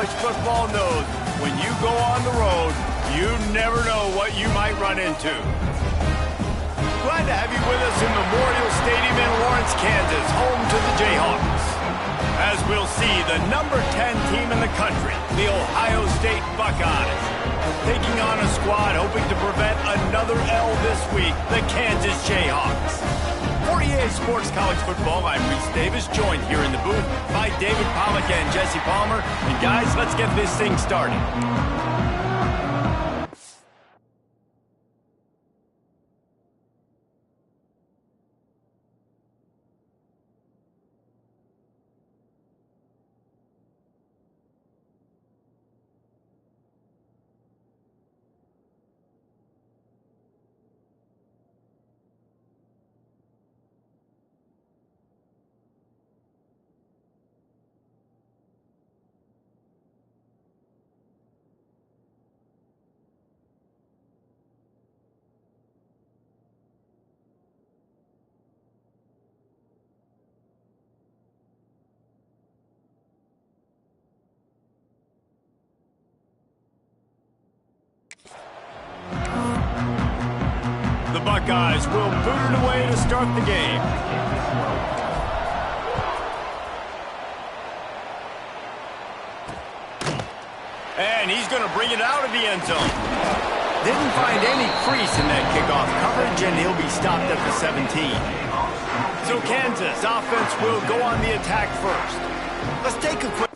college football knows when you go on the road, you never know what you might run into. Glad to have you with us in Memorial Stadium in Lawrence, Kansas, home to the Jayhawks. As we'll see, the number 10 team in the country, the Ohio State Buckeyes, taking on a squad hoping to prevent another L this week, the Kansas Jayhawks. For EA Sports College Football, I'm Reese Davis, joined here in the booth by David Pollack and Jesse Palmer. And guys, let's get this thing started. The Buckeyes will boot it away to start the game. And he's going to bring it out of the end zone. Didn't find any crease in that kickoff coverage, and he'll be stopped at the 17. So Kansas offense will go on the attack first. Let's take a quick...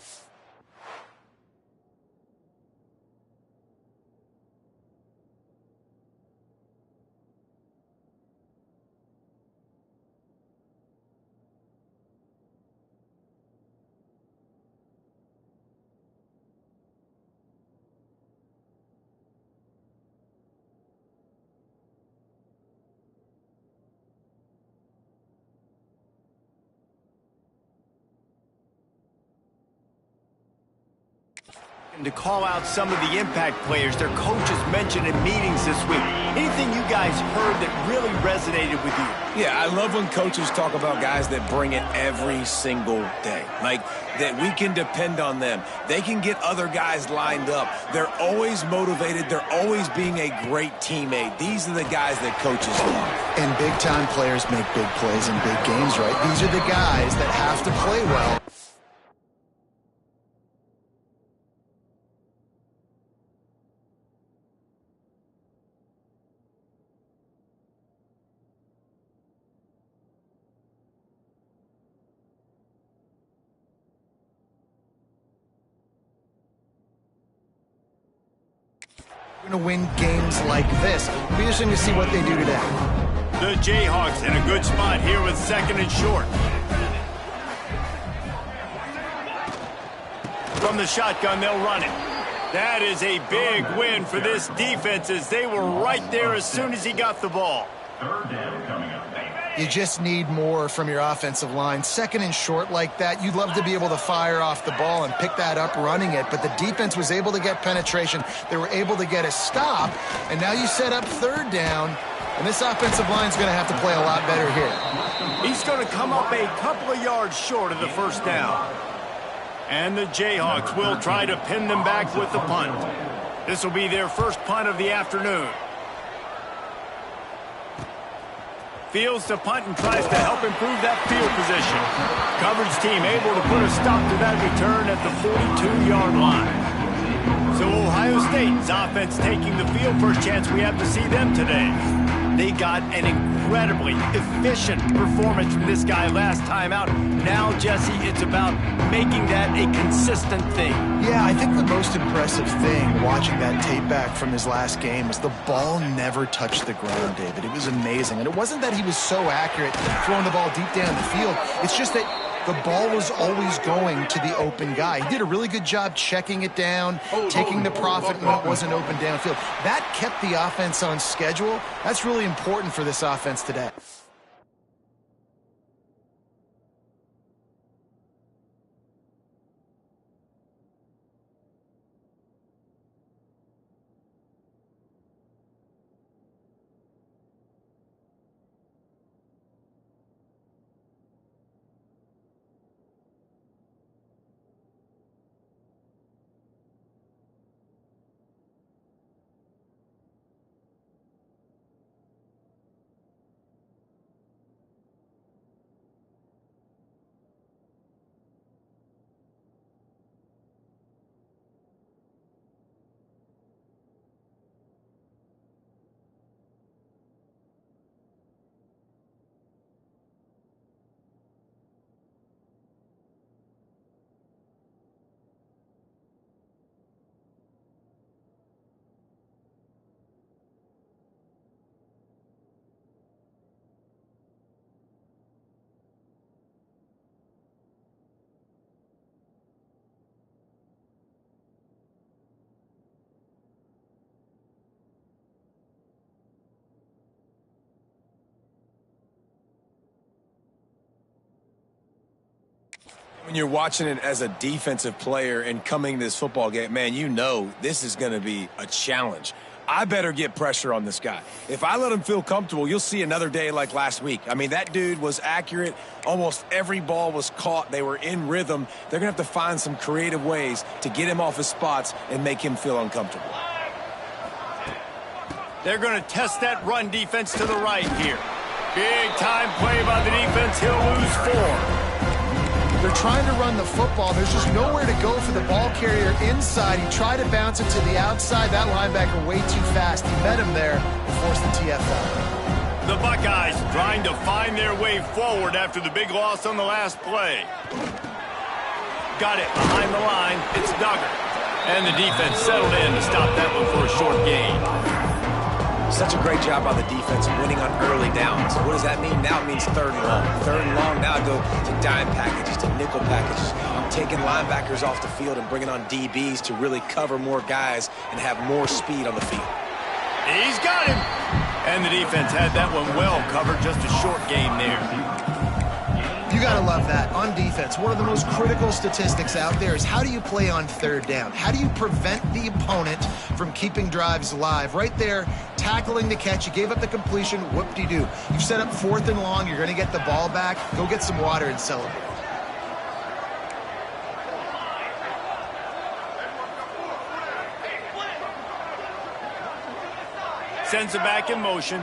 to call out some of the impact players their coaches mentioned in meetings this week. Anything you guys heard that really resonated with you? Yeah, I love when coaches talk about guys that bring it every single day. Like, that we can depend on them. They can get other guys lined up. They're always motivated. They're always being a great teammate. These are the guys that coaches love. And big-time players make big plays in big games, right? These are the guys that have to play well. Going to win games like this. It'll be interesting to see what they do today. The Jayhawks in a good spot here with second and short. From the shotgun, they'll run it. That is a big win for this defense as they were right there as soon as he got the ball. Third down coming up. You just need more from your offensive line. Second and short like that, you'd love to be able to fire off the ball and pick that up running it, but the defense was able to get penetration. They were able to get a stop, and now you set up third down, and this offensive line's going to have to play a lot better here. He's going to come up a couple of yards short of the first down. And the Jayhawks will try to pin them back with the punt. This will be their first punt of the afternoon. Fields to punt and tries to help improve that field position. Coverage team able to put a stop to that return at the 42-yard line. So Ohio State's offense taking the field. First chance we have to see them today. They got an incredibly efficient performance from this guy last time out. Now, Jesse, it's about making that a consistent thing. Yeah, I think the most impressive thing watching that tape back from his last game is the ball never touched the ground, David. It was amazing. And it wasn't that he was so accurate throwing the ball deep down the field. It's just that the ball was always going to the open guy. He did a really good job checking it down, taking the profit when it wasn't open downfield. That kept the offense on schedule. That's really important for this offense today. When you're watching it as a defensive player and coming to this football game, man, you know this is going to be a challenge. I better get pressure on this guy. If I let him feel comfortable, you'll see another day like last week. I mean, that dude was accurate. Almost every ball was caught. They were in rhythm. They're going to have to find some creative ways to get him off his spots and make him feel uncomfortable. They're going to test that run defense to the right here. Big time play by the defense. He'll lose 4. They're trying to run the football. There's just nowhere to go for the ball carrier inside. He tried to bounce it to the outside. That linebacker way too fast. He met him there and forced the TFL. The Buckeyes trying to find their way forward after the big loss on the last play. Got it behind the line. It's Duggar. And the defense settled in to stop that one for a short gain. Such a great job by the defense winning on early downs. What does that mean? Now it means 3rd and long. 3rd and long, now I go to dime packages, to nickel packages. I'm taking linebackers off the field and bringing on DBs to really cover more guys and have more speed on the field. He's got him. And the defense had that one well covered, just a short gain there. You got to love that. On defense, one of the most critical statistics out there is how do you play on 3rd down? How do you prevent the opponent from keeping drives alive? Right there, tackling the catch. You gave up the completion. Whoop-de-doo. You've set up 4th and long. You're going to get the ball back. Go get some water and celebrate. Sends it back in motion.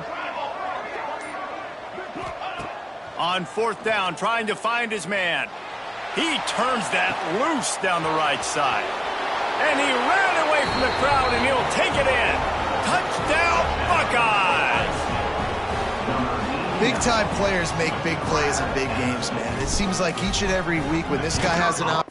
On 4th down, trying to find his man. He turns that loose down the right side. And he ran away from the crowd, and he'll take it in. Touchdown, Buckeyes! Big-time players make big plays in big games, man. It seems like each and every week when this guy has an opportunity.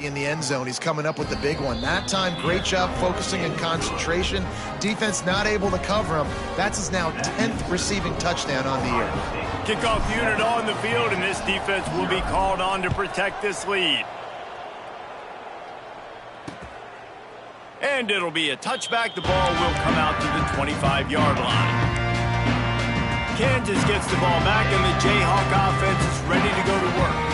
In the end zone, he's coming up with the big one. That time, great job focusing and concentration. Defense not able to cover him. That's his now 10th receiving touchdown on the year. Kickoff unit on the field, and this defense will be called on to protect this lead. And it'll be a touchback. The ball will come out to the 25-yard line. Kansas gets the ball back, and the Jayhawk offense is ready to go to work.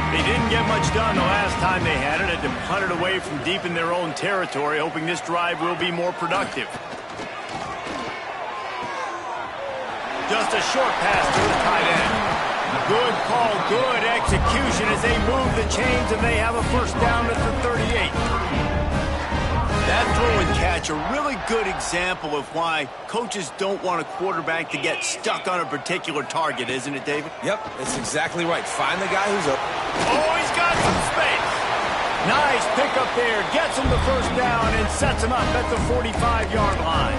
They didn't get much done the last time they had it. Had to punt it away from deep in their own territory, hoping this drive will be more productive. Just a short pass to the tight end. Good call, good execution as they move the chains, and they have a first down at the 38. That throw and catch, a really good example of why coaches don't want a quarterback to get stuck on a particular target, isn't it, David? Yep, that's exactly right. Find the guy who's up. Oh, he's got some space. Nice pickup there. Gets him the first down and sets him up at the 45-yard line.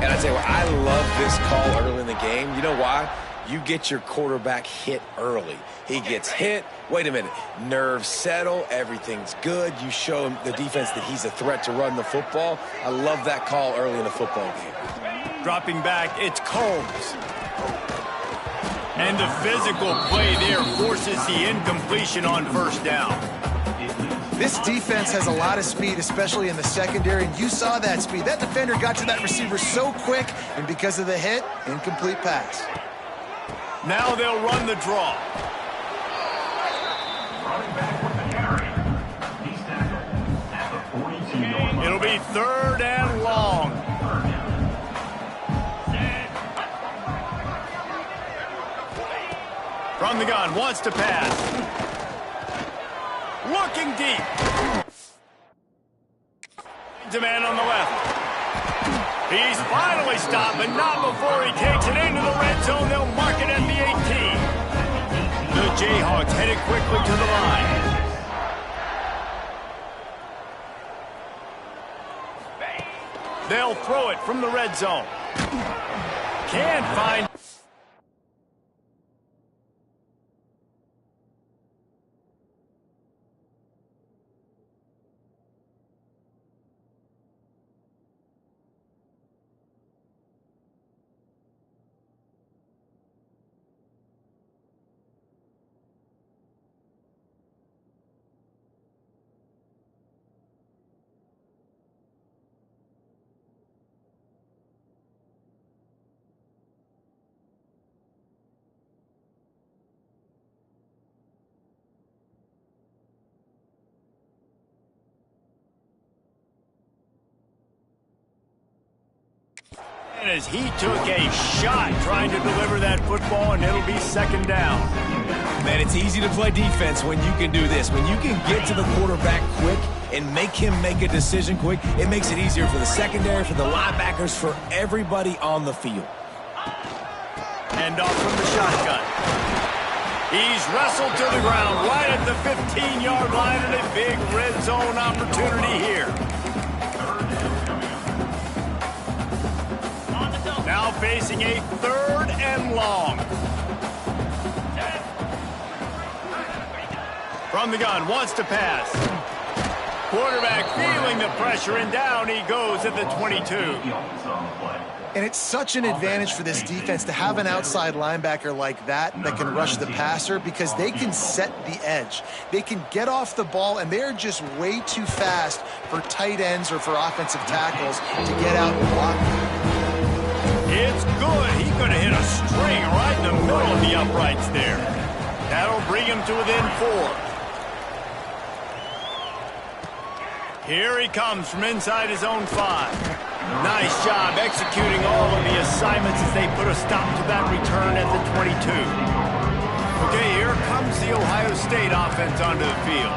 And I tell you what, I love this call early in the game. You know why? You get your quarterback hit early. He gets hit. Wait a minute. Nerves settle. Everything's good. You show him, the defense, that he's a threat to run the football. I love that call early in the football game. Dropping back, it's Combs. And the physical play there forces the incompletion on first down. This defense has a lot of speed, especially in the secondary, and you saw that speed. That defender got to that receiver so quick, and because of the hit, incomplete pass. Now they'll run the draw. It'll be 3rd and long. From the gun, wants to pass. Looking deep. The man on the left. He's finally stopped, but not before he takes it into the red zone. They'll mark it at the 18. The Jayhawks headed quickly to the line. They'll throw it from the red zone. Can't find... As he took a shot trying to deliver that football, and it'll be 2nd down. Man, it's easy to play defense when you can do this. When you can get to the quarterback quick and make him make a decision quick, it makes it easier for the secondary, for the linebackers, for everybody on the field. Hand off from the shotgun. He's wrestled to the ground right at the 15-yard line, and a big red zone opportunity here. Now facing a 3rd and long. From the gun, wants to pass. Quarterback feeling the pressure, and down he goes at the 22. And it's such an advantage for this defense to have an outside linebacker like that can rush the passer, because they can set the edge. They can get off the ball, and they're just way too fast for tight ends or for offensive tackles to get out and block. It's good. He could have hit a string right in the middle of the uprights there. That'll bring him to within 4. Here he comes from inside his own 5. Nice job executing all of the assignments as they put a stop to that return at the 22. Okay, here comes the Ohio State offense onto the field.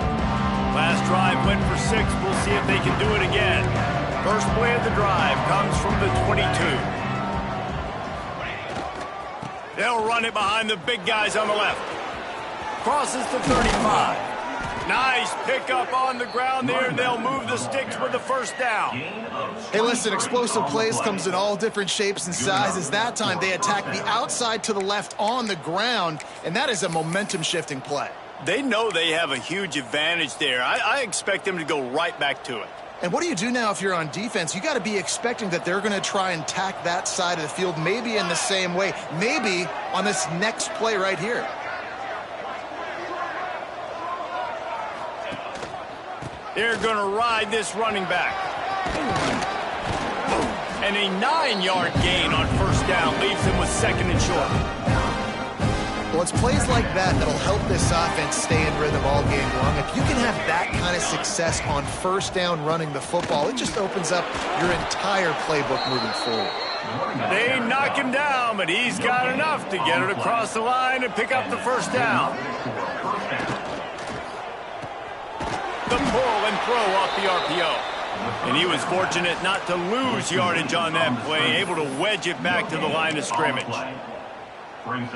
Last drive went for 6. We'll see if they can do it again. First play of the drive comes from the 22. They'll run it behind the big guys on the left. Crosses to 35. Nice pickup on the ground there. They'll move the sticks with the first down. Hey, listen, explosive plays comes in all different shapes and sizes. That time they attack the outside to the left on the ground, and that is a momentum-shifting play. They know they have a huge advantage there. I expect them to go right back to it. And what do you do now if you're on defense? You got to be expecting that they're going to try and tack that side of the field, maybe in the same way, maybe on this next play right here. They're going to ride this running back. And a 9-yard gain on first down leaves them with 2nd and short. Well, it's plays like that that'll help this offense stay in rhythm all game long. If you can have that kind of success on first down running the football, it just opens up your entire playbook moving forward. They knock him down, but he's got enough to get it across the line and pick up the first down. The pull and throw off the RPO. And he was fortunate not to lose yardage on that play, able to wedge it back to the line of scrimmage.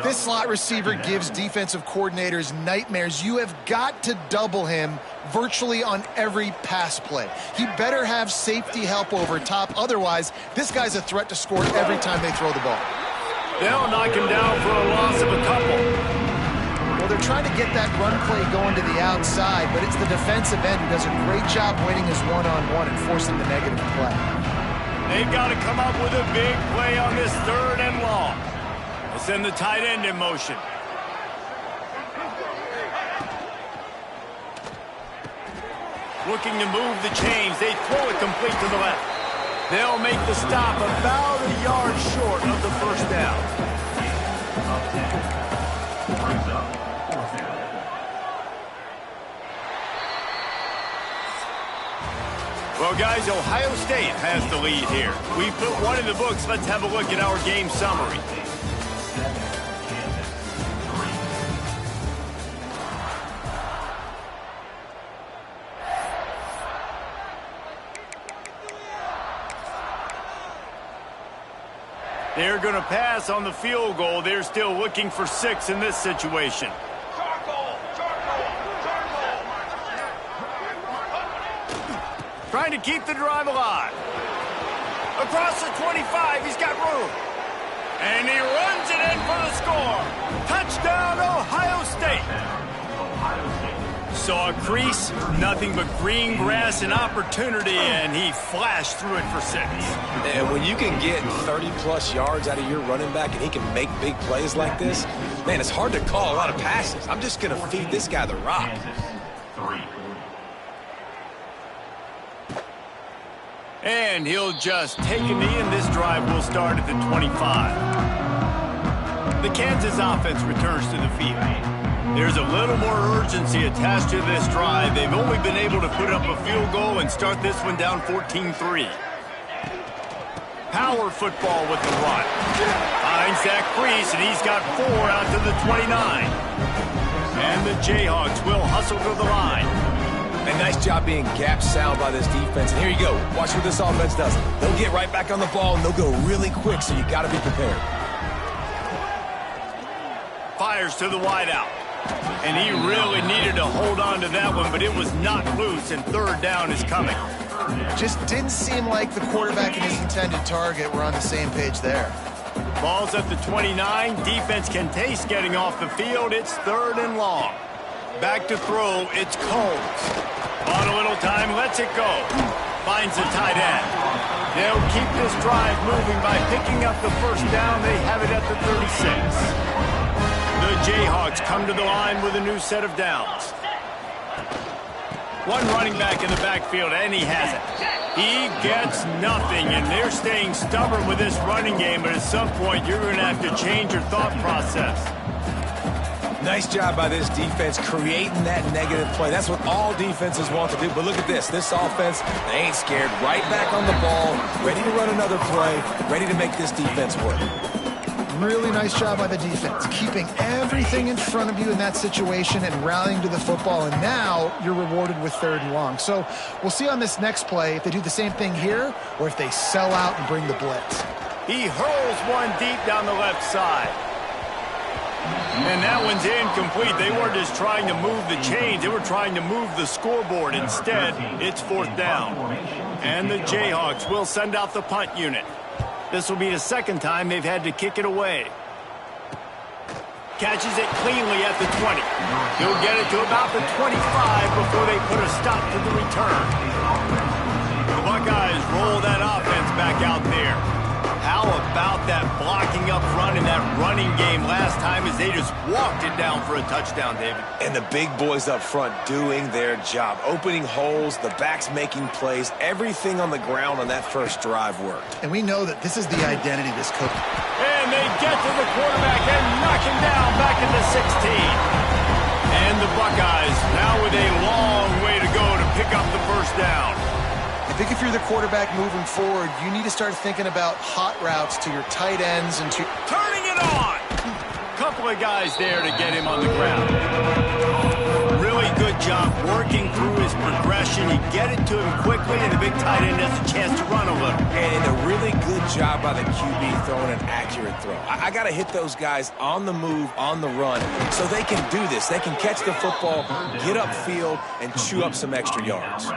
This slot receiver gives defensive coordinators nightmares. You have got to double him virtually on every pass play. He better have safety help over top. Otherwise, this guy's a threat to score every time they throw the ball. They'll knock him down for a loss of a couple. Well, they're trying to get that run play going to the outside, but it's the defensive end who does a great job winning his one-on-one and forcing the negative play. They've got to come up with a big play on this 3rd and long. Send the tight end in motion. Looking to move the chains. They throw it complete to the left. They'll make the stop about a yard short of the first down. Well, guys, Ohio State has the lead here. We put one in the books. Let's have a look at our game summary. They're going to pass on the field goal. They're still looking for 6 in this situation. Trying to keep the drive alive. Across the 25, he's got room. And he runs it in for the score. Touchdown, Ohio State. Saw a crease, nothing but green grass and opportunity, and he flashed through it for 6. And when you can get 30-plus yards out of your running back and he can make big plays like this, man, it's hard to call a lot of passes. I'm just going to feed this guy the rock. And he'll just take a knee, and this drive will start at the 25. The Kansas offense returns to the field. There's a little more urgency attached to this drive. They've only been able to put up a field goal and start this one down 14-3. Power football with the run. Finds that crease, and he's got 4 out to the 29. And the Jayhawks will hustle to the line. A nice job being gap sound by this defense. And here you go. Watch what this offense does. They'll get right back on the ball, and they'll go really quick, so you got to be prepared. Fires to the wideout. And he really needed to hold on to that one, but it was knocked loose, and 3rd down is coming. Just didn't seem like the quarterback and his intended target were on the same page there. Ball's at the 29. Defense can taste getting off the field. It's 3rd and long. Back to throw, it's Combs. On a little time, lets it go. Finds the tight end. They'll keep this drive moving by picking up the first down. They have it at the 36. The Jayhawks come to the line with a new set of downs. One running back in the backfield, and he has it. He gets nothing, and they're staying stubborn with this running game, but at some point, you're going to have to change your thought process. Nice job by this defense creating that negative play. That's what all defenses want to do. But look at this. This offense, they ain't scared. Right back on the ball, ready to run another play, ready to make this defense work. Really nice job by the defense, keeping everything in front of you in that situation and rallying to the football, and now you're rewarded with 3rd and long. So we'll see on this next play if they do the same thing here or if they sell out and bring the blitz. He hurls one deep down the left side. And that one's incomplete. They weren't just trying to move the chains. They were trying to move the scoreboard. Instead, it's 4th down. And the Jayhawks will send out the punt unit. This will be the 2nd time they've had to kick it away. Catches it cleanly at the 20. He'll get it to about the 25 before they put a stop to the return. The Buckeyes roll that offense back out there. How about that blocking up front and that running game last time as they just walked it down for a touchdown, David? And the big boys up front doing their job. Opening holes, the backs making plays. Everything on the ground on that first drive worked. And we know that this is the identity of this coach. And they get to the quarterback and knock him down back at the 16. And the Buckeyes now with a long way to go to pick up the first down. I think if you're the quarterback moving forward, you need to start thinking about hot routes to your tight ends and to... Turning it on! Couple of guys there to get him on the ground. Really good job working through his progression. You get it to him quickly, and the big tight end has a chance to run a little. And a really good job by the QB throwing an accurate throw. I got to hit those guys on the move, on the run, so they can do this. They can catch the football, get upfield, and chew up some extra yards.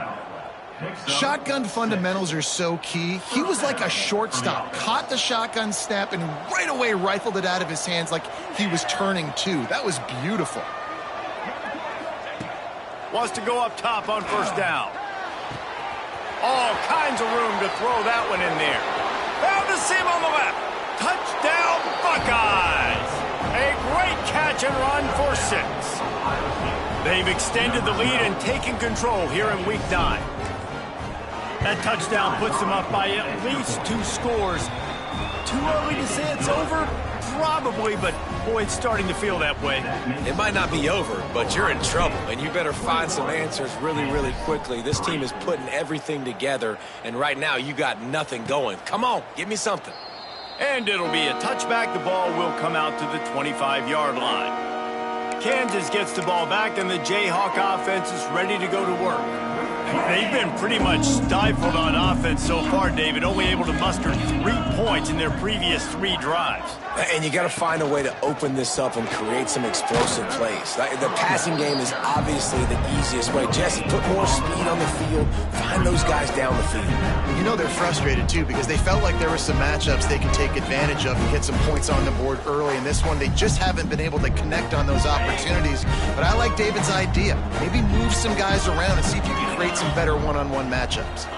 Shotgun fundamentals are so key. He was like a shortstop, caught the shotgun snap, and right away rifled it out of his hands like he was turning two. That was beautiful. Wants to go up top on first down. All kinds of room to throw that one in there. Found a seam on the left. Touchdown, Buckeyes. A great catch and run for 6. They've extended the lead and taken control here in Week 9. That touchdown puts them up by at least 2 scores. Too early to say it's over? Probably, but boy, it's starting to feel that way. It might not be over, but you're in trouble, and you better find some answers really, really quickly. This team is putting everything together, and right now you got nothing going. Come on, give me something. And it'll be a touchback. The ball will come out to the 25-yard line. Kansas gets the ball back, and the Jayhawk offense is ready to go to work. They've been pretty much stifled on offense so far, David, only able to muster 3 points in their previous 3 drives. And you got to find a way to open this up and create some explosive plays. The passing game is obviously the easiest way. Jesse, put more speed on the field. Find those guys down the field. You know they're frustrated, too, because they felt like there were some matchups they could take advantage of and get some points on the board early. In this one, they just haven't been able to connect on those opportunities. But I like David's idea. Maybe move some guys around and see if you can create some better one-on-one matchups.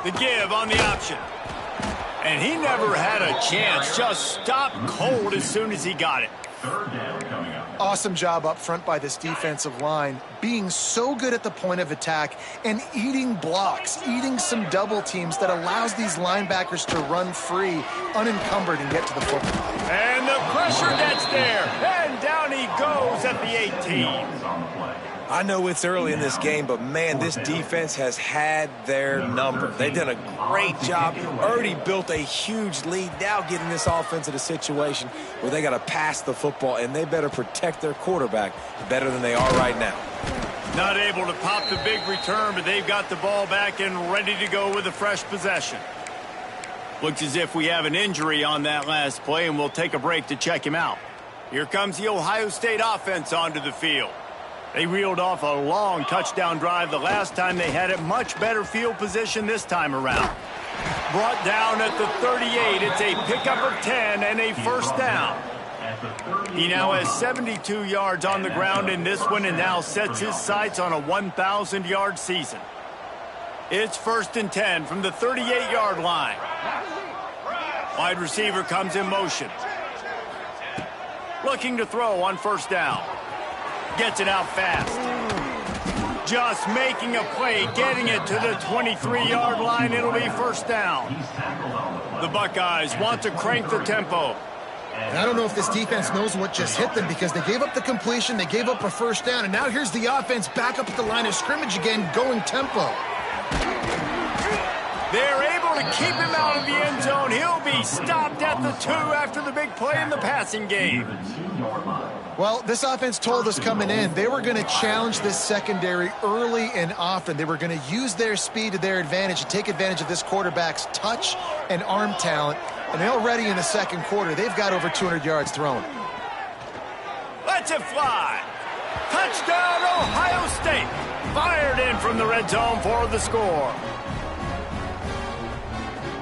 The give on the option. And he never had a chance. Just stopped cold as soon as he got it. Awesome job up front by this defensive line, being so good at the point of attack and eating blocks, eating some double teams that allows these linebackers to run free, unencumbered, and get to the football. And the pressure gets there. And down he goes at the 18. I know it's early in this game, but, man, this defense has had their number. They've done a great job, already built a huge lead, now getting this offense in a situation where they got to pass the football, and they better protect their quarterback better than they are right now. Not able to pop the big return, but they've got the ball back and ready to go with a fresh possession. Looks as if we have an injury on that last play, and we'll take a break to check him out. Here comes the Ohio State offense onto the field. They reeled off a long touchdown drive the last time. They had a much better field position this time around. Brought down at the 38. It's a pickup of 10 and a first down. He now has 72 yards on the ground in this one and now sets his sights on a 1,000-yard season. It's 1st and 10 from the 38-yard line. Wide receiver comes in motion. Looking to throw on first down. Gets it out fast. Just making a play, getting it to the 23-yard line. It'll be first down. The Buckeyes want to crank the tempo. And I don't know if this defense knows what just hit them because they gave up the completion, they gave up a first down, and now here's the offense back up at the line of scrimmage again, going tempo. They're able to keep him out of the end zone. He'll be stopped at the 2 after the big play in the passing game. Well, this offense told us coming in they were going to challenge this secondary early and often. They were going to use their speed to their advantage and take advantage of this quarterback's touch and arm talent. And already in the second quarter, they've got over 200 yards thrown. Lets it fly. Touchdown, Ohio State. Fired in from the red zone for the score.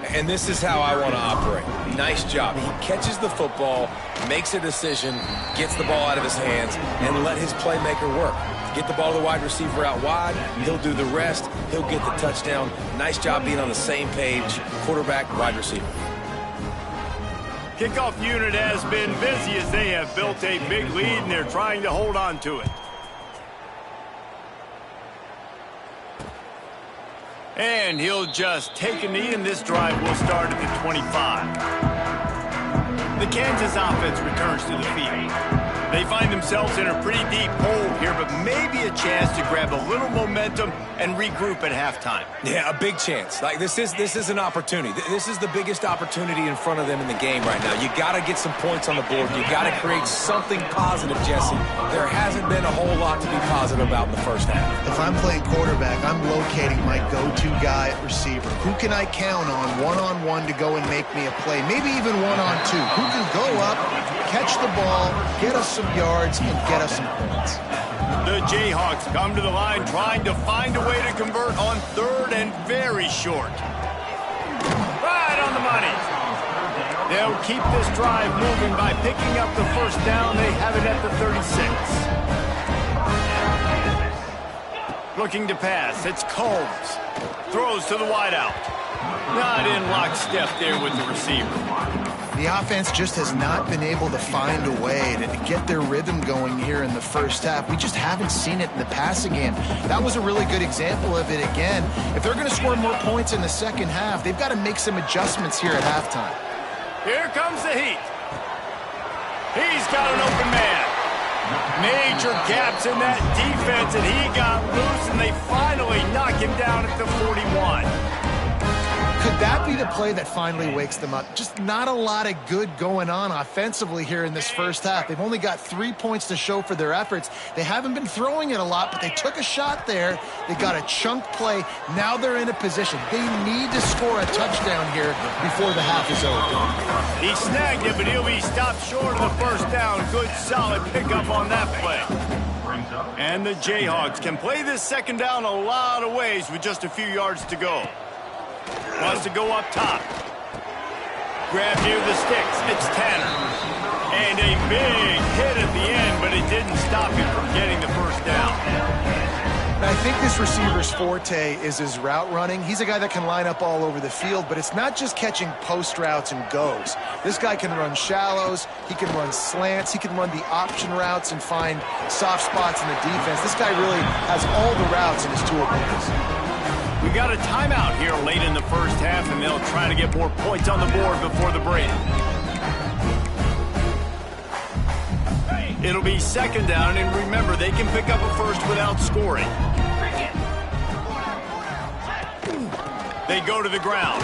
And this is how I want to operate. Nice job. He catches the football, makes a decision, gets the ball out of his hands, and let his playmaker work. Get the ball to the wide receiver out wide. He'll do the rest. He'll get the touchdown. Nice job being on the same page, quarterback, wide receiver. Kickoff unit has been busy as they have built a big lead, and they're trying to hold on to it. And he'll just take a knee, and this drive will start at the 25. The Kansas offense returns to the field. They find themselves in a pretty deep hole here, but maybe a chance to grab a little momentum and regroup at halftime. Yeah, a big chance. Like this is an opportunity. This is the biggest opportunity in front of them in the game right now. You got to get some points on the board. You got to create something positive, Jesse. There hasn't been a whole lot to be positive about in the first half. If I'm playing quarterback, I'm locating my go-to guy at receiver. Who can I count on one-on-one to go and make me a play? Maybe even one-on-two. Who can go up, catch the ball, get us some yards, and get us some points? The Jayhawks come to the line trying to find a way to convert on third and very short. Right on the money. They'll keep this drive moving by picking up the first down. They have it at the 36. Looking to pass. It's Combs. Throws to the wideout. Not in lockstep there with the receiver. The offense just has not been able to find a way to get their rhythm going here in the first half. We just haven't seen it in the passing game. That was a really good example of it again. If they're going to score more points in the second half, they've got to make some adjustments here at halftime. Here comes the heat. He's got an open man. Major gaps in that defense, and he got loose, and they finally knock him down at the 41. Could that be the play that finally wakes them up? Just not a lot of good going on offensively here in this first half. They've only got 3 points to show for their efforts. They haven't been throwing it a lot, but they took a shot there. They got a chunk play. Now they're in a position. They need to score a touchdown here before the half is over. He snagged it, but he'll be stopped short of the first down. Good, solid pickup on that play. And the Jayhawks can play this second down a lot of ways with just a few yards to go. Wants to go up top. Grab near the sticks. It's Tanner. And a big hit at the end, but it didn't stop him from getting the first down. I think this receiver's forte is his route running. He's a guy that can line up all over the field, but it's not just catching post routes and goes. This guy can run shallows. He can run slants. He can run the option routes and find soft spots in the defense. This guy really has all the routes in his toolbox. We got a timeout here late in the first half, and they'll try to get more points on the board before the break. It'll be second down, and remember, they can pick up a first without scoring. They go to the ground.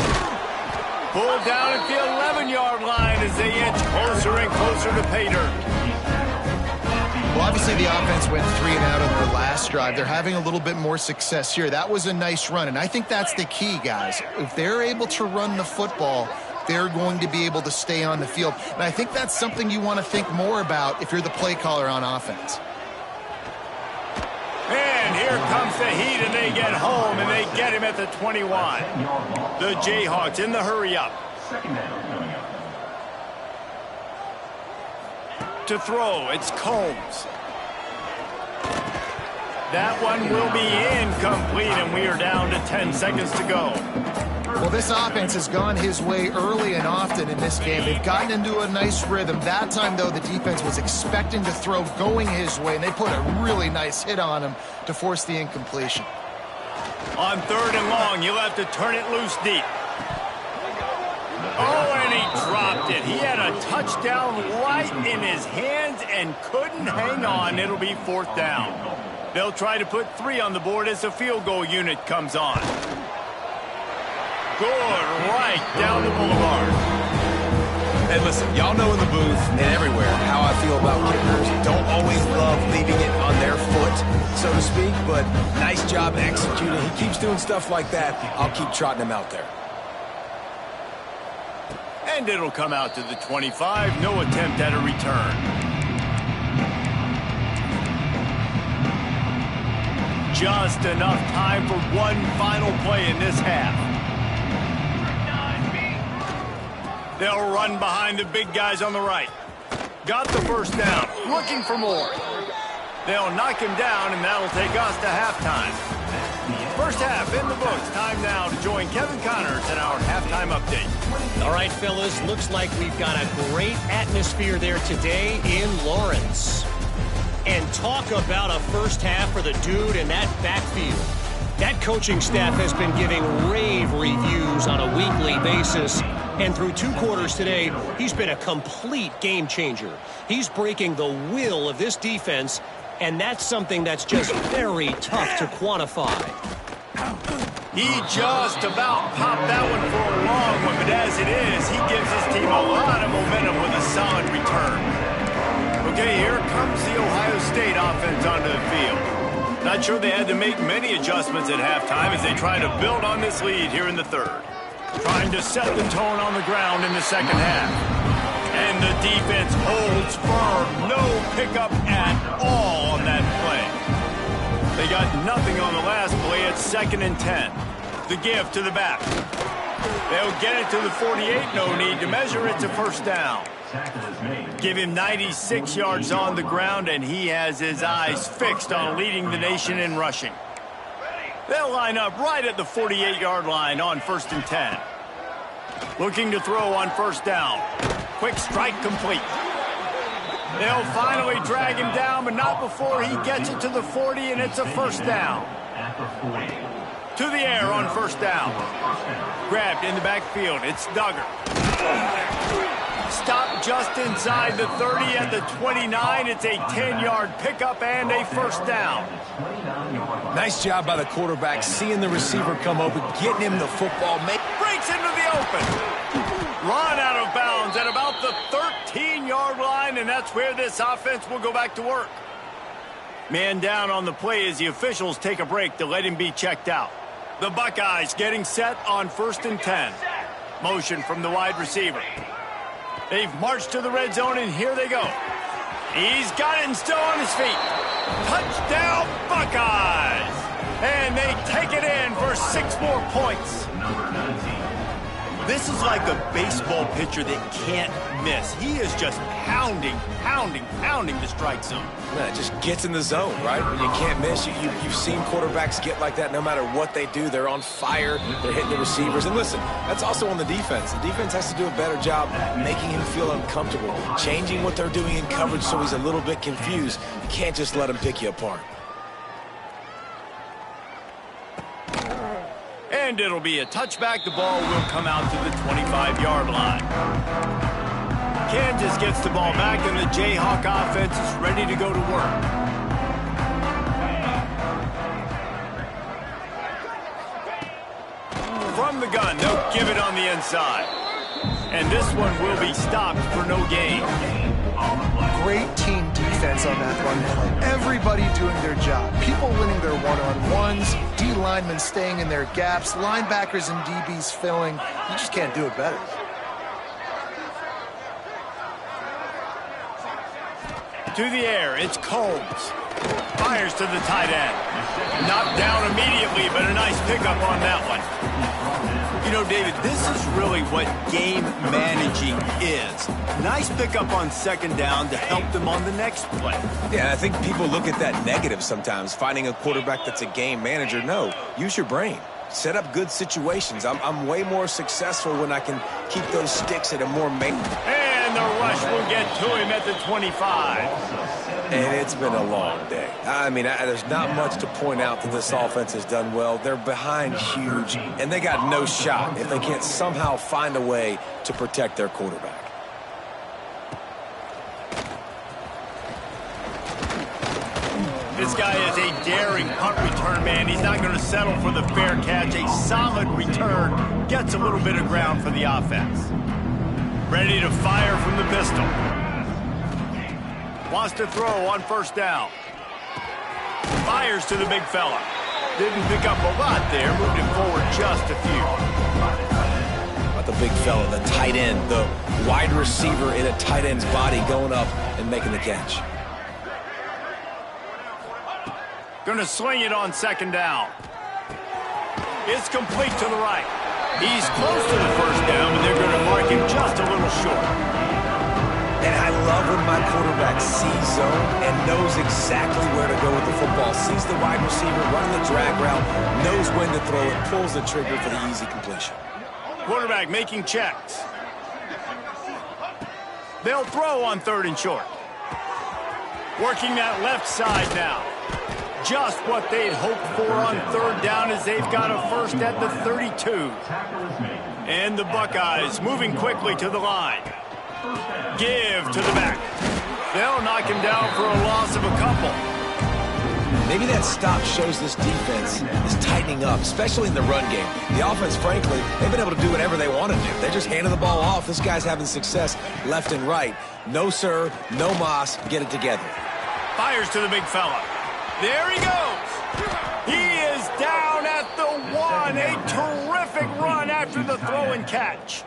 Pulled down at the 11-yard line as they inch closer and closer to pay dirt. Well, obviously the offense went 3 and out on their last drive. They're having a little bit more success here. That was a nice run, and I think that's the key, guys. If they're able to run the football, they're going to be able to stay on the field. And I think that's something you want to think more about if you're the play caller on offense. And here comes the heat, and they get home, and they get him at the 21. The Jayhawks in the hurry-up. To throw, it's Combs. That one will be incomplete, and we are down to 10 seconds to go. Well, this offense has gone his way early and often in this game. They've gotten into a nice rhythm. That time, though, the defense was expecting to throw going his way, and they put a really nice hit on him to force the incompletion. On third and long, you'll have to turn it loose deep. Oh, and he dropped it. He had a touchdown right in his hands and couldn't hang on. It'll be fourth down. They'll try to put 3 on the board as the field goal unit comes on. Good, right down the boulevard. Hey, listen, y'all know in the booth and everywhere how I feel about kickers. Don't always love leaving it on their foot, so to speak, but nice job executing. He keeps doing stuff like that. I'll keep trotting him out there. And it'll come out to the 25. No attempt at a return. Just enough time for one final play in this half. They'll run behind the big guys on the right. Got the first down. Looking for more. They'll knock him down, and that'll take us to halftime. First half in the books. Time now to join Kevin Connors in our halftime update. All right, fellas, looks like we've got a great atmosphere there today in Lawrence. And talk about a first half for the dude in that backfield. That coaching staff has been giving rave reviews on a weekly basis. And through 2 quarters today, he's been a complete game changer. He's breaking the will of this defense, and that's something that's just very tough to quantify. He just about popped that one for a long one, but as it is, he gives his team a lot of momentum with a solid return. Okay, here comes the Ohio State offense onto the field. Not sure they had to make many adjustments at halftime as they try to build on this lead here in the third. Trying to set the tone on the ground in the second half. And the defense holds firm. No pickup at all on that play. They got nothing on the last play at 2nd and 10. The give to the back. They'll get it to the 48. No need to measure it to first down. Give him 96 yards on the ground, and he has his eyes fixed on leading the nation in rushing. They'll line up right at the 48-yard line on 1st and 10. Looking to throw on first down. Quick strike complete. They'll finally drag him down, but not before he gets it to the 40, and it's a first down. To the air on first down. Grabbed in the backfield. It's Duggar. Stopped just inside the 30 at the 29. It's a 10-yard pickup and a first down. Nice job by the quarterback, seeing the receiver come open, getting him the football. Breaks into the open. Run out of bounds at about the 13-yard line, and that's where this offense will go back to work. Man down on the play as the officials take a break to let him be checked out. The Buckeyes getting set on 1st and 10. Motion from the wide receiver. They've marched to the red zone, and here they go. He's got it and still on his feet. Touchdown, Buckeyes! And they take it in for 6 more points. This is like a baseball pitcher that can't miss. He is just pounding the strike zone. Man, it just gets in the zone, right? When you can't miss, you've seen quarterbacks get like that no matter what they do. They're on fire. They're hitting the receivers. And listen, that's also on the defense. The defense has to do a better job making him feel uncomfortable, changing what they're doing in coverage so he's a little bit confused. You can't just let him pick you apart. And it'll be a touchback. The ball will come out to the 25-yard line. Kansas gets the ball back, and the Jayhawk offense is ready to go to work. From the gun, they'll give it on the inside. And this one will be stopped for no gain. Great team defense on that run play. Everybody doing their job. People winning their one-on-ones, D linemen staying in their gaps, linebackers and DBs filling. You just can't do it better. To the air, it's Combs. Fires to the tight end. Knocked down immediately, but a nice pickup on that one. You know, David, this is really what game managing is. Nice pickup on 2nd down to help them on the next play. Yeah, I think people look at that negative sometimes, finding a quarterback that's a game manager. No, use your brain. Set up good situations. I'm way more successful when I can keep those sticks at a more main. And the rush will get to him at the 25. And it's been a long day. I mean, there's not much to point out that this offense has done well. They're behind huge, and they got no shot if they can't somehow find a way to protect their quarterback. This guy is a daring punt return man. He's not going to settle for the fair catch. A solid return gets a little bit of ground for the offense. Ready to fire from the pistol. Wants to throw on first down. Fires to the big fella. Didn't pick up a lot there. Moved him forward just a few. About the big fella, the tight end, the wide receiver in a tight end's body going up and making the catch. Going to swing it on 2nd down. It's complete to the right. He's close to the first down, but they're going to mark him just a little short. And I love when my quarterback sees zone and knows exactly where to go with the football. Sees the wide receiver, running the drag route, knows when to throw it, pulls the trigger for the easy completion. Quarterback making checks. They'll throw on 3rd and short. Working that left side now. Just what they'd hoped for on 3rd down as they've got a first at the 32. And the Buckeyes moving quickly to the line. Give to the back. They'll knock him down for a loss of a couple. Maybe that stop shows this defense is tightening up, especially in the run game. The offense, frankly, they've been able to do whatever they want to do. They're just handing the ball off. This guy's having success left and right. No, sir. No mas. Get it together. Fires to the big fella. There he goes. He is down at the 1. A terrific run after the throw and catch.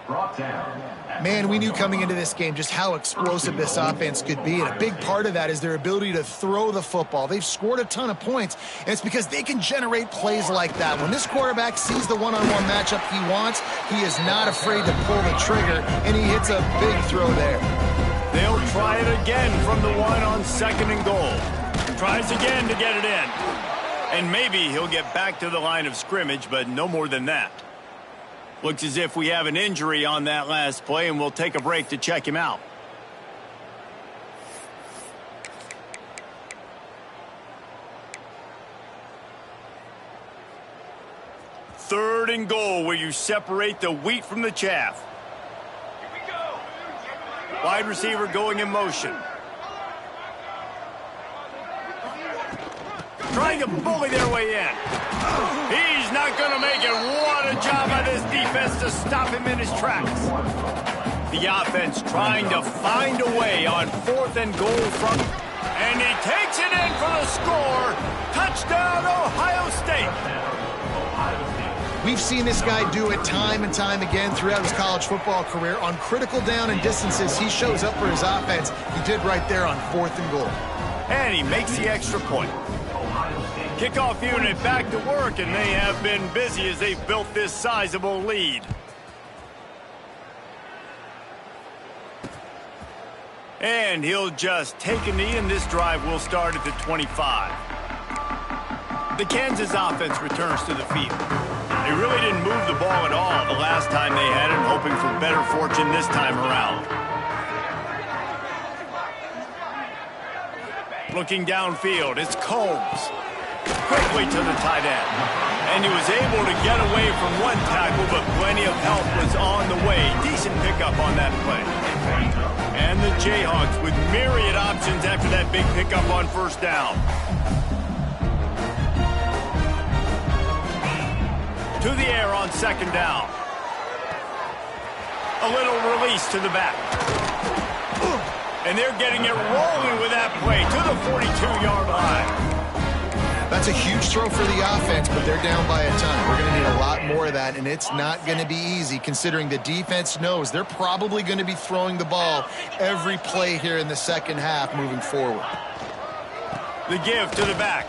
Man, we knew coming into this game just how explosive this offense could be, and a big part of that is their ability to throw the football. They've scored a ton of points, and it's because they can generate plays like that. When this quarterback sees the one-on-one matchup he wants, he is not afraid to pull the trigger, and he hits a big throw there. They'll try it again from the 1 on 2nd and goal. Tries again to get it in. And maybe he'll get back to the line of scrimmage, but no more than that. Looks as if we have an injury on that last play, and we'll take a break to check him out. Third and goal, where you separate the wheat from the chaff. Wide receiver going in motion. Trying to bully their way in. He's not going to make it. What a job by this defense to stop him in his tracks. The offense trying to find a way on 4th and goal from... And he takes it in for the score. Touchdown, Ohio State. We've seen this guy do it time and time again throughout his college football career. On critical down and distances, he shows up for his offense. He did right there on 4th and goal. And he makes the extra point. Kickoff unit back to work, and they have been busy as they've built this sizable lead. And he'll just take a knee, and this drive will start at the 25. The Kansas offense returns to the field. They really didn't move the ball at all the last time they had it, hoping for better fortune this time around. Looking downfield, it's Combs. Quickly to the tight end. And he was able to get away from one tackle, but plenty of help was on the way. Decent pickup on that play. And the Jayhawks with myriad options after that big pickup on 1st down. To the air on 2nd down. A little release to the back. And they're getting it rolling with that play to the 42-yard line. That's a huge throw for the offense, but they're down by a ton. We're going to need a lot more of that, and it's not going to be easy considering the defense knows they're probably going to be throwing the ball every play here in the second half moving forward. The give to the back.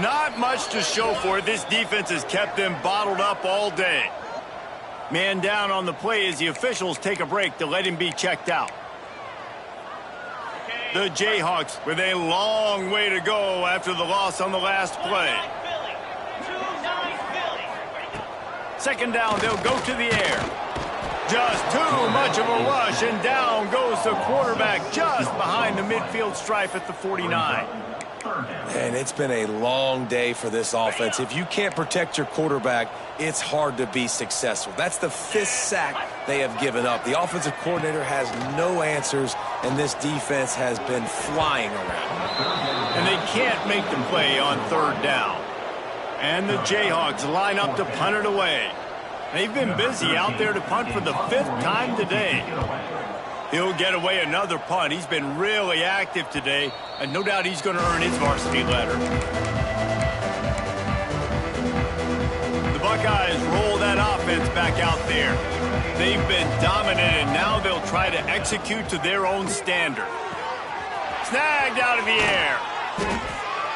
Not much to show for it. This defense has kept them bottled up all day. Man down on the play as the officials take a break to let him be checked out. The Jayhawks with a long way to go after the loss on the last play. 2nd down, they'll go to the air. Just too much of a rush, and down goes the quarterback just behind the midfield stripe at the 49. And it's been a long day for this offense. If you can't protect your quarterback, it's hard to be successful. That's the 5th sack they have given up. The offensive coordinator has no answers, and this defense has been flying around. And they can't make the play on 3rd down. And the Jayhawks line up to punt it away. They've been busy out there to punt for the 5th time today. He'll get away another punt. He's been really active today, and no doubt he's going to earn his varsity letter. The Buckeyes roll that offense back out there. They've been dominant, and now they'll try to execute to their own standard. Snagged out of the air.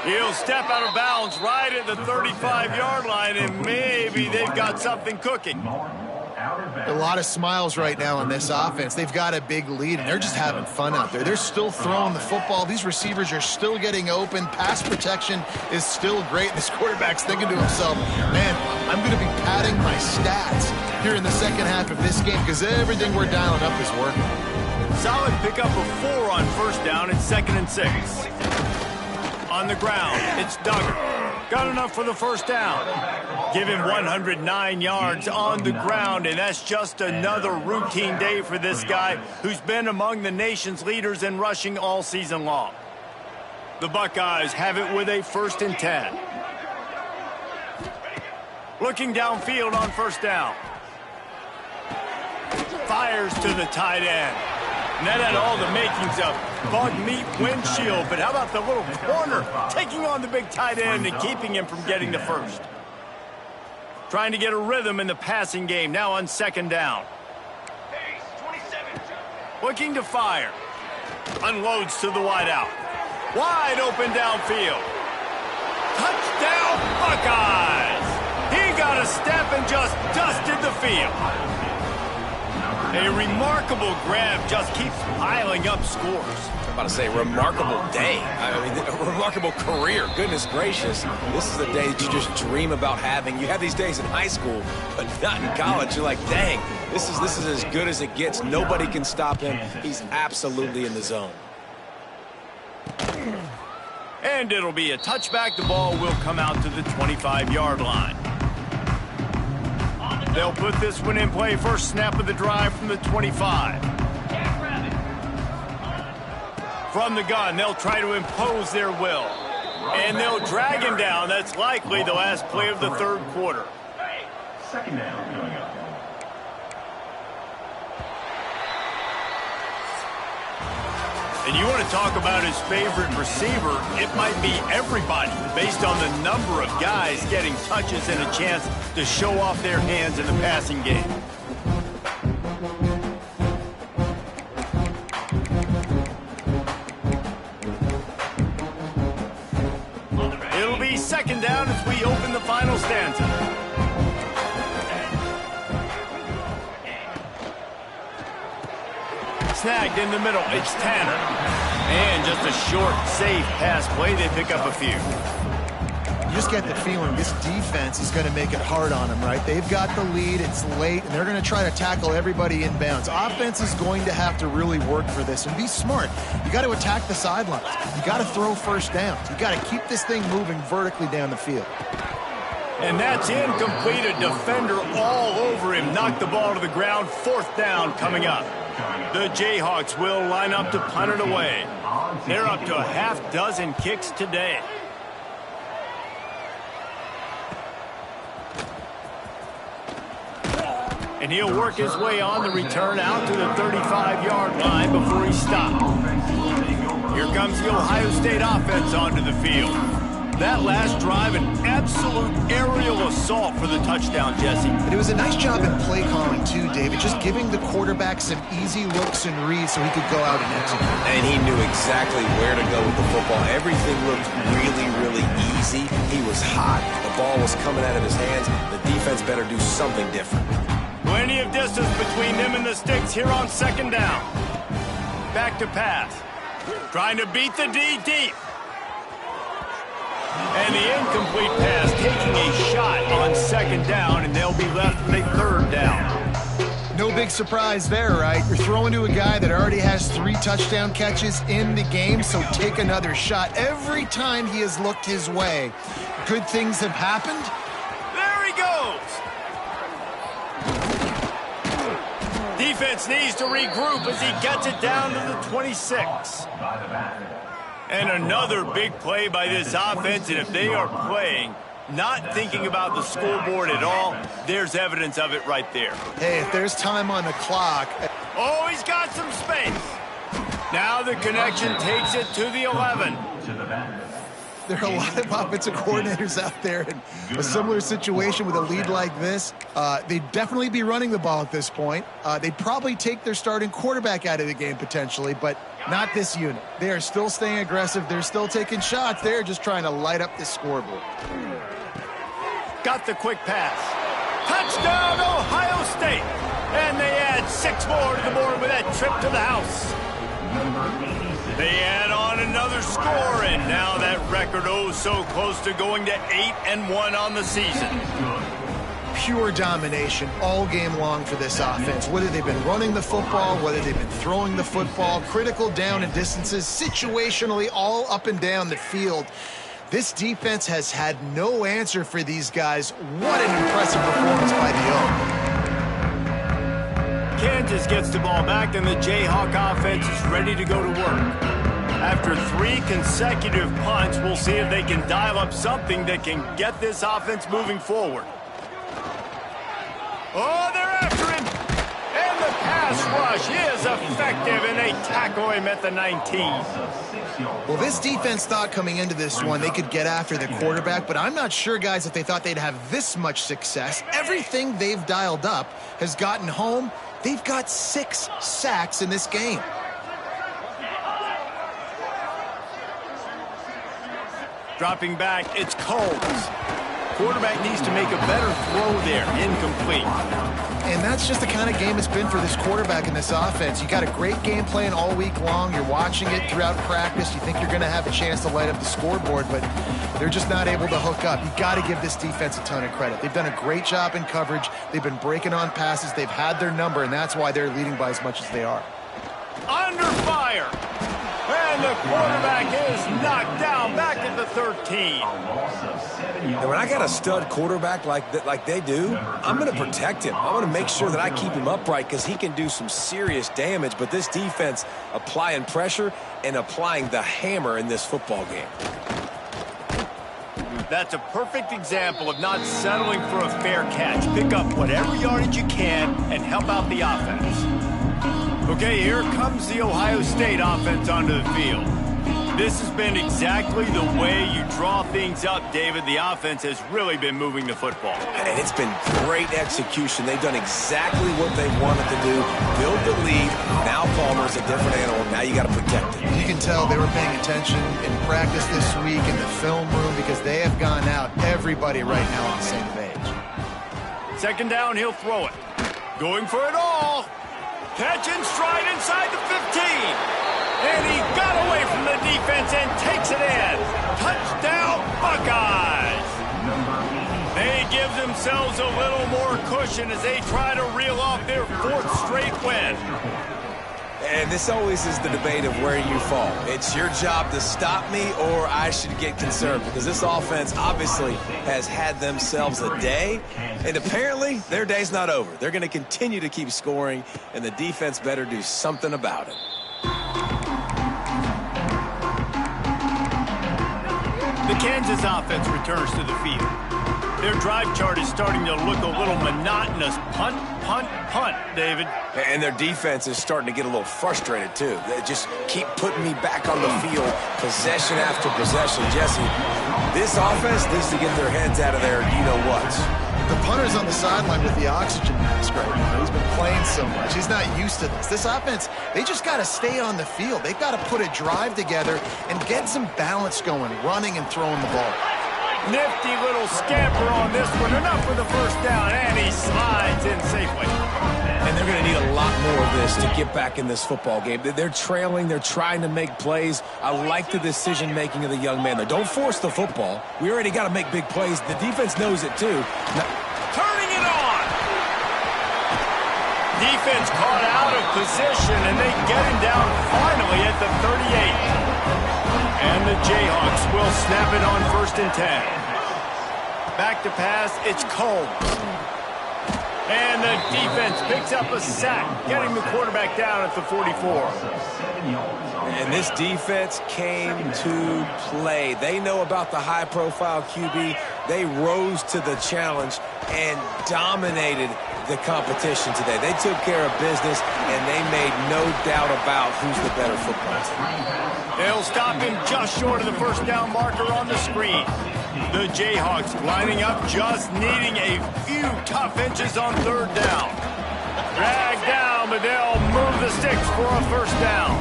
He'll step out of bounds right at the 35-yard line, and maybe they've got something cooking. A lot of smiles right now on this offense. They've got a big lead, and they're just having fun out there. They're still throwing the football. These receivers are still getting open. Pass protection is still great. This quarterback's thinking to himself, man, I'm going to be padding my stats here in the second half of this game because everything we're dialing up is working. Solid pickup of 4 on 1st down. It's 2nd and 6. On the ground, it's Duggar. Got enough for the first down. Give him 109 yards on the ground, and that's just another routine day for this guy who's been among the nation's leaders in rushing all season long. The Buckeyes have it with a 1st and 10. Looking downfield on first down. Fires to the tight end. And that had all the makings of bug meat windshield, but how about the little corner taking on the big tight end and keeping him from getting the first? Trying to get a rhythm in the passing game, now on 2nd down. Looking to fire. Unloads to the wideout. Wide open downfield. Touchdown, Buckeyes! He got a step and just dusted the field. A remarkable grab just keeps piling up scores. I'm about to say, remarkable day. I mean, a remarkable career. Goodness gracious. This is the day that you just dream about having. You have these days in high school, but not in college. You're like, dang, this is as good as it gets. Nobody can stop him. He's absolutely in the zone. And it'll be a touchback. The ball will come out to the 25-yard line. They'll put this one in play. First snap of the drive from the 25. From the gun, they'll try to impose their will. And they'll drag him down. That's likely the last play of the 3rd quarter. 2nd down coming up. And you want to talk about his favorite receiver, it might be everybody, based on the number of guys getting touches and a chance to show off their hands in the passing game. It'll be 2nd down as we open the final stanza. Snagged in the middle, it's Tanner. And just a short, safe pass play, they pick up a few. You just get the feeling this defense is going to make it hard on them, right? They've got the lead, it's late, and they're going to try to tackle everybody inbounds. Offense is going to have to really work for this and be smart. You got to attack the sidelines. You got to throw first downs. You got to keep this thing moving vertically down the field. And that's incomplete. A defender all over him. Knocked the ball to the ground. 4th down coming up. The Jayhawks will line up to punt it away. They're up to a half-dozen kicks today. And he'll work his way on the return out to the 35-yard line before he stops. Here comes the Ohio State offense onto the field. That last drive, an absolute aerial assault for the touchdown, Jesse. But it was a nice job in play calling, too, David, just giving the quarterback some easy looks and reads so he could go out and execute. And he knew exactly where to go with the football. Everything looked really, really easy. He was hot. The ball was coming out of his hands. The defense better do something different. Plenty of distance between them and the sticks here on 2nd down. Back to pass. Trying to beat the D deep. And the incomplete pass taking a shot on 2nd down, and they'll be left with a 3rd down. No big surprise there, right? You're throwing to a guy that already has 3 touchdown catches in the game, so take another shot. Every time he has looked his way, good things have happened. There he goes. Defense needs to regroup as he gets it down to the 26. And another big play by this offense, and if they are playing, not thinking about the scoreboard at all, there's evidence of it right there. Hey, if there's time on the clock. Oh, he's got some space. Now the connection takes it to the 11. There are a lot of offensive coordinators out there in a similar situation with a lead like this. They'd definitely be running the ball at this point. They'd probably take their starting quarterback out of the game potentially, but not this unit. They are still staying aggressive. They're still taking shots. They're just trying to light up the scoreboard. Got the quick pass. Touchdown, Ohio State. And they add 6 more to the board with that trip to the house. They add on another score, and now that record so close to going to 8-1 on the season. Pure domination all game long for this offense. Whether they've been running the football, whether they've been throwing the football, critical down and distances, situationally all up and down the field. This defense has had no answer for these guys. What an impressive performance by the O. Kansas gets the ball back, and the Jayhawk offense is ready to go to work. After 3 consecutive punts, we'll see if they can dial up something that can get this offense moving forward. Oh, they're after him! And the pass rush is effective, and they tackle him at the 19. Well, this defense thought coming into this one they could get after the quarterback, but I'm not sure, guys, if they thought they'd have this much success. Everything they've dialed up has gotten home. They've got 6 sacks in this game. Dropping back, it's Coles. Quarterback needs to make a better throw there. Incomplete. And that's just the kind of game it's been for this quarterback in this offense. You got a great game plan all week long. You're watching it throughout practice. You think you're going to have a chance to light up the scoreboard, but they're just not able to hook up. You got to give this defense a ton of credit. They've done a great job in coverage. They've been breaking on passes. They've had their number, and that's why they're leading by as much as they are. Under fire. And the quarterback is knocked down back at the 13. And when I got a stud quarterback like they do, I'm going to protect him. I'm going to make sure that I keep him upright because he can do some serious damage. But this defense applying pressure and applying the hammer in this football game. That's a perfect example of not settling for a fair catch. Pick up whatever yardage you can and help out the offense. Okay, here comes the Ohio State offense onto the field. This has been exactly the way you draw things up, David. The offense has really been moving the football. And it's been great execution. They've done exactly what they wanted to do. Build the lead. Now Palmer's a different animal. Now you got to protect it. You can tell they were paying attention in practice this week in the film room because they have gone out, everybody right now on the same page. Second down, he'll throw it. Going for it all. Catch and stride inside the 15. And he got away from the defense and takes it in. Touchdown, Buckeyes. They give themselves a little more cushion as they try to reel off their 4th straight win. And this always is the debate of where you fall. It's your job to stop me or I should get concerned because this offense obviously has had themselves a day, and apparently their day's not over. They're going to continue to keep scoring, and the defense better do something about it. The Kansas offense returns to the field. Their drive chart is starting to look a little monotonous. Punt, punt, punt, David. And their defense is starting to get a little frustrated, too. They just keep putting me back on the field, possession after possession. Jesse, this offense needs to get their heads out of there, you-know-whats. The punter's on the sideline with the oxygen mask right now. He's been playing so much. He's not used to this. This offense, they just got to stay on the field. They've got to put a drive together and get some balance going, running and throwing the ball. Nifty little scamper on this one. Enough for the first down, and he slides in safely. And they're going to need a lot more of this to get back in this football game. They're trailing. They're trying to make plays. I like the decision-making of the young man. Don't force the football. We already got to make big plays. The defense knows it, too. Now, turning it on. Defense caught out of position, and they get him down finally at the 38. And the Jayhawks will snap it on 1st and 10. Back to pass, it's Coles. And the defense picks up a sack, getting the quarterback down at the 44. And this defense came to play. They know about the high-profile QB. They rose to the challenge and dominated the competition today. They took care of business, and they made no doubt about who's the better football team. They'll stop him just short of the first down marker on the screen. The Jayhawks lining up, just needing a few tough inches on 3rd down. Dragged down, but they'll move the sticks for a first down.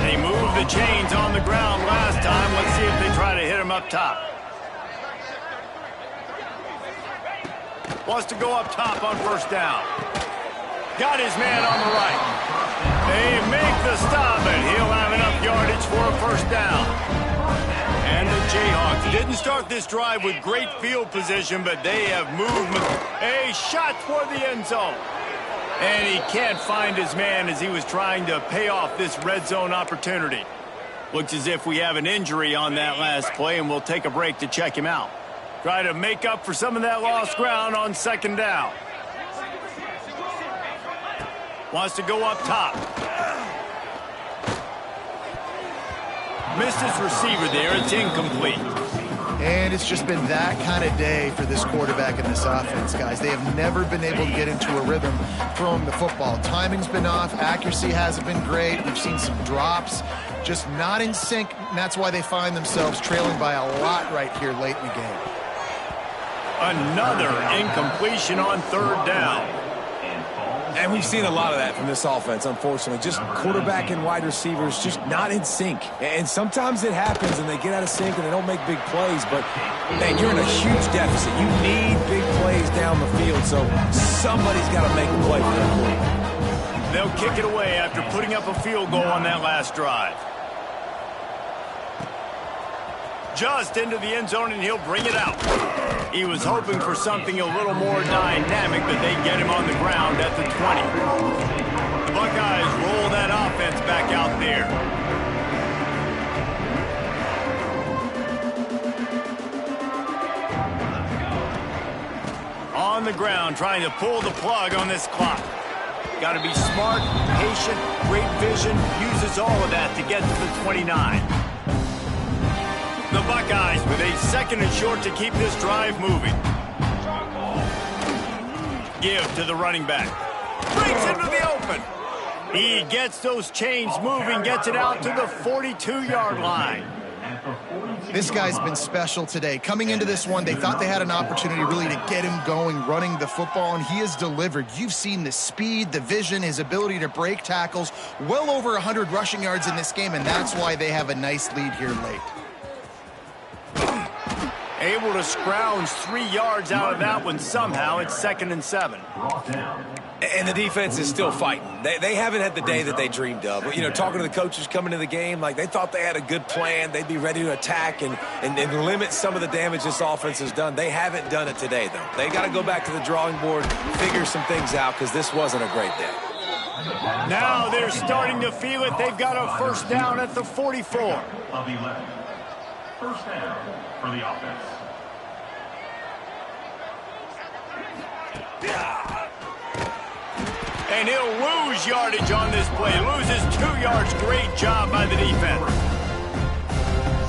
They moved the chains on the ground last time. Let's see if they try to hit him up top. Wants to go up top on 1st down. Got his man on the right. They make the stop, and he'll have enough yardage for a first down. And the Jayhawks didn't start this drive with great field position, but they have movement. A shot toward the end zone. And he can't find his man as he was trying to pay off this red zone opportunity. Looks as if we have an injury on that last play, and we'll take a break to check him out. Try to make up for some of that lost ground on second down. Wants to go up top. Missed his receiver there. It's incomplete. And it's just been that kind of day for this quarterback and this offense, guys. They have never been able to get into a rhythm throwing the football. Timing's been off. Accuracy hasn't been great. We've seen some drops. Just not in sync, and that's why they find themselves trailing by a lot right here late in the game. Another incompletion on third down. And we've seen a lot of that from this offense, unfortunately. Just quarterback and wide receivers just not in sync. And sometimes it happens and they get out of sync and they don't make big plays. But, man, you're in a huge deficit. You need big plays down the field, so somebody's got to make a play for that play. They'll kick it away after putting up a field goal on that last drive. Just into the end zone, and he'll bring it out. He was hoping for something a little more dynamic, but they get him on the ground at the 20. The Buckeyes roll that offense back out there. On the ground, trying to pull the plug on this clock. Got to be smart, patient, great vision, uses all of that to get to the 29. The Buckeyes with a second and short to keep this drive moving. Give to the running back. Breaks into the open. He gets those chains moving, gets it out to the 42-yard line. This guy's been special today. Coming into this one, they thought they had an opportunity really to get him going, running the football, and he has delivered. You've seen the speed, the vision, his ability to break tackles, well over 100 rushing yards in this game, and that's why they have a nice lead here late. Able to scrounge 3 yards out of that one somehow. It's 2nd and 7. And the defense is still fighting. They haven't had the day that they dreamed of. But, you know, talking to the coaches coming to the game, like they thought they had a good plan. They'd be ready to attack and limit some of the damage this offense has done. They haven't done it today, though. They got to go back to the drawing board, figure some things out, because this wasn't a great day. Now they're starting to feel it. They've got a first down at the 44. Of 11. First down for the offense. And he'll lose yardage on this play. Loses 2 yards. Great job by the defense.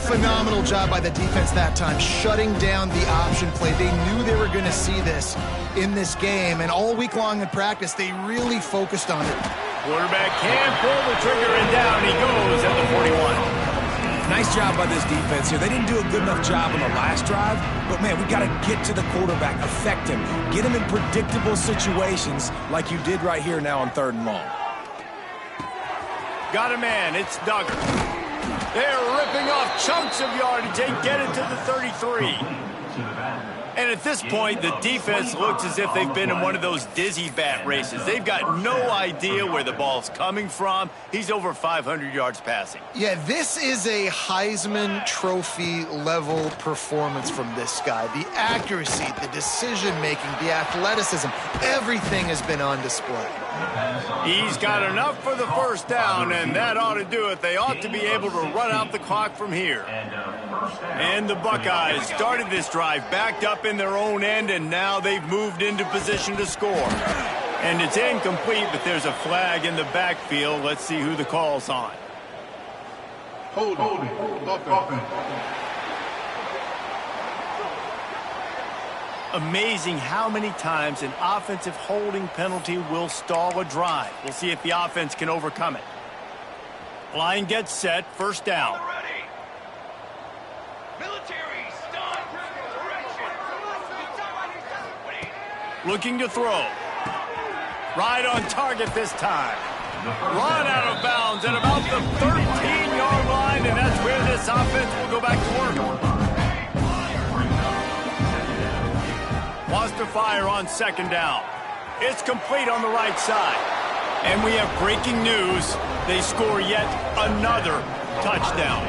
Phenomenal job by the defense that time, shutting down the option play. They knew they were going to see this in this game, and all week long in practice, they really focused on it. Quarterback can't pull the trigger, and down he goes at the 41. Nice job by this defense here. They didn't do a good enough job on the last drive, but, man, we got to get to the quarterback, affect him, get him in predictable situations like you did right here now on 3rd and long. Got a man. It's Duggar. They're ripping off chunks of yardage. They get it to the 33. And at this point, the defense looks as if they've been in one of those dizzy bat races. They've got no idea where the ball's coming from. He's over 500 yards passing. Yeah, this is a Heisman Trophy level performance from this guy. The accuracy, the decision-making, the athleticism, everything has been on display. He's got enough for the first down, and that ought to do it. They ought to be able to run out the clock from here. And the Buckeyes started this drive backed up in their own end, and now they've moved into position to score. And it's incomplete, but there's a flag in the backfield. Let's see who the call's on. Holding. Amazing how many times an offensive holding penalty will stall a drive. We'll see if the offense can overcome it. Line gets set, first down. Looking to throw. Right on target this time. Run out of bounds at about the 13-yard line, and that's where this offense will go back to work. Wants to fire on second down. It's complete on the right side. And we have breaking news. They score yet another touchdown.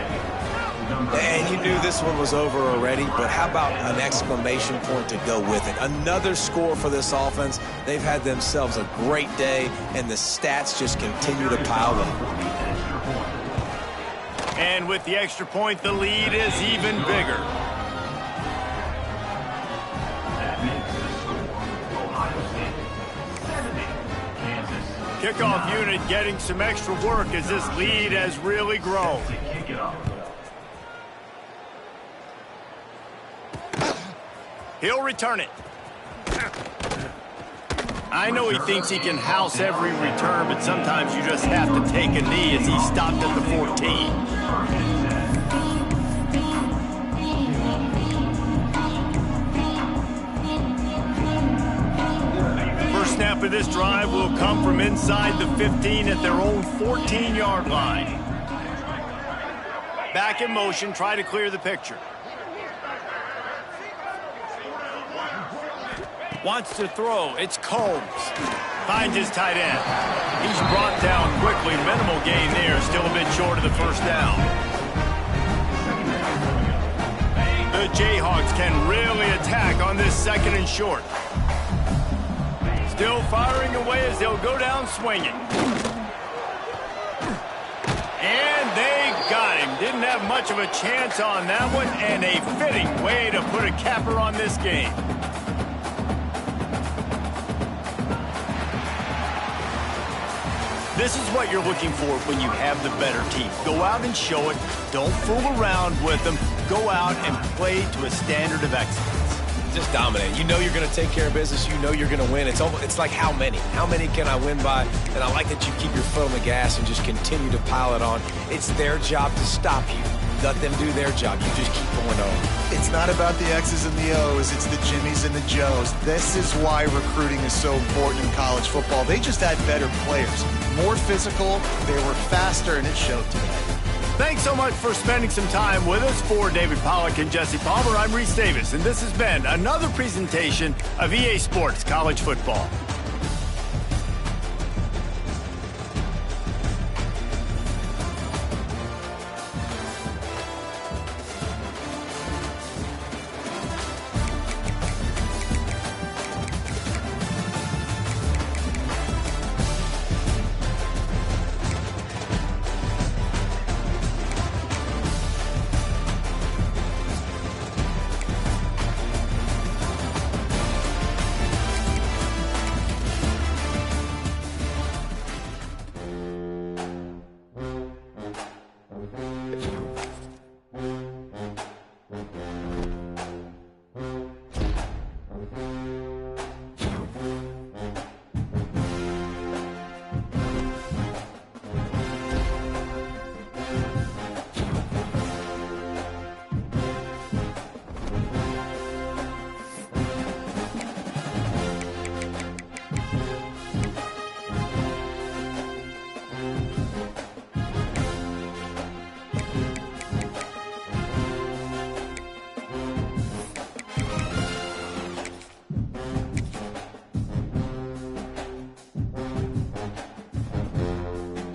And you knew this one was over already, but how about an exclamation point to go with it? Another score for this offense. They've had themselves a great day, and the stats just continue to pile up. And with the extra point, the lead is even bigger. That makes the score Ohio State 70, Kansas Kickoff unit getting some extra work as this lead has really grown. to kick it off. He'll return it. I know he thinks he can house every return, but sometimes you just have to take a knee as he stopped at the 14. First snap of this drive will come from inside the 15 at their own 14-yard line. Back in motion, try to clear the picture. Wants to throw. It's Combs. Finds his tight end. He's brought down quickly. Minimal gain there. Still a bit short of the first down. The Jayhawks can really attack on this 2nd and short. Still firing away as they'll go down swinging. And they got him. Didn't have much of a chance on that one, and a fitting way to put a capper on this game. This is what you're looking for when you have the better team. Go out and show it. Don't fool around with them. Go out and play to a standard of excellence. Just dominate. You know you're going to take care of business. You know you're going to win. It's like how many? How many can I win by? And I like that you keep your foot on the gas and just continue to pile it on. It's their job to stop you. Let them do their job. You just keep going on. It's not about the X's and the O's. It's the Jimmies and the Joes. This is why recruiting is so important in college football. They just had better players. More physical, they were faster, and it showed today. Thanks so much for spending some time with us. For David Pollack and Jesse Palmer, I'm Reese Davis, and this has been another presentation of EA Sports College Football.